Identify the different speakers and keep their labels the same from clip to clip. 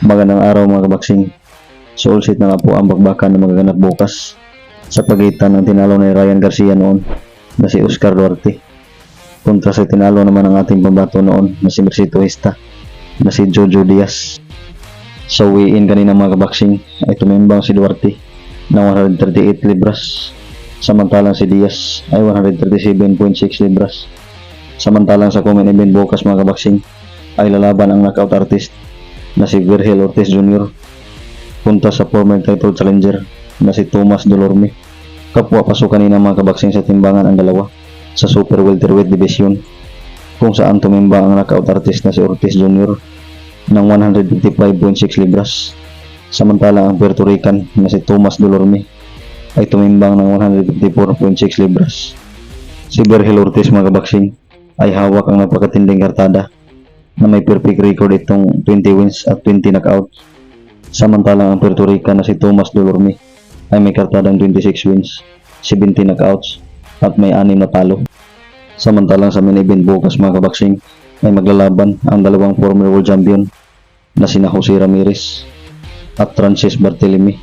Speaker 1: Magandang araw mga kabaksing. Soulsit na nga po ang bakbakan na magaganap bukas sa pagitan ng tinalo ni Ryan Garcia noon na si Oscar Duarte kontra sa tinalo naman ng ating pambato noon na si Mercito Hesta na si Jojo Diaz. Sa weigh-in kanina mga kabaksing ay tumimbang si Duarte ng 138 libras samantalang si Diaz ay 137.6 libras. Samantalang sa common event bukas mga kabaksing ay lalaban ang knockout artist na si Virgil Ortiz Jr. punta sa former title challenger na si Tomas Dolorme. Kapwa pasok kanina mga kabaksing sa timbangan ang dalawa sa super welterweight division kung saan tumimbang ang knockout artist na si Ortiz Jr. ng 155.6 libras samantalang ang Puerto Rican na si Tomas Dolorme ay tumimbang ng 154.6 libras. Si Virgil Ortiz mga kabaksing ay hawak ang napakatinding kartada na may perfect record itong 20 wins at 20 knockouts. Samantalang ang Puerto Rican na si Tomas Dolorme ay may kartadang 26 wins, 17 knockouts at may 6 na talo. Samantalang sa main event bukas mga kabaksing ay maglalaban ang dalawang former world champion na sina Jose Ramirez at Francis Barthelemy.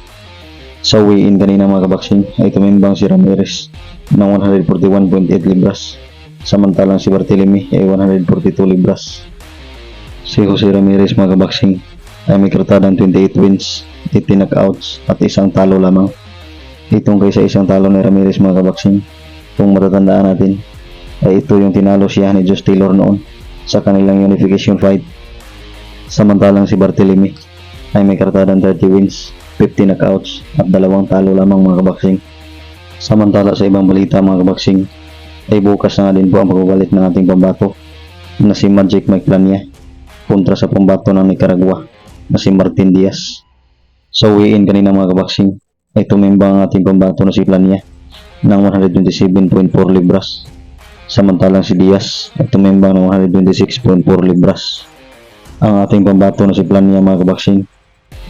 Speaker 1: Sa weigh-in kanina mga kabaksing ay tumimbang si Ramirez ng 141.8 libras samantalang si Barthelemy ay 142 libras. Si Jose Ramirez mga kabaksing ay may kartadang 28 wins, 18 knockouts at isang talo lamang. Itong kaysa isang talo ni Ramirez mga kabaksing, kung matatandaan natin, ay ito yung tinalo siya ni Josh Taylor noon sa kanilang unification fight. Samantalang si Barthelemy ay may kartadang 30 wins, 50 knockouts at dalawang talo lamang mga kabaksing. Samantala sa ibang balita mga kabaksing, ay bukas na nga din po ang pagbabalik ng ating pambato na si Magic Mike Plania kontra sa pambato ng Nicaragua na si Martin Diaz. Sa weigh-in kanina mga kabaksing ay tumimbang ang ating pambato na si Plania ng 127.4 libras samantalang si Diaz ay tumimbang ng 126.4 libras. Ang ating pambato na si Plania mga kabaksing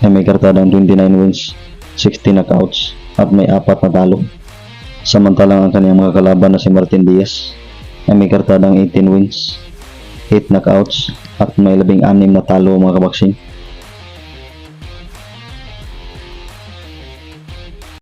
Speaker 1: ay may kartadang 29 wins, 60 knockouts at may 4 na talo. Samantalang ang kaniyang mga kalaban na si Martin Diaz ay may kartadang 18 wins, 8 knockouts at may 16 na talo mga kabaksing.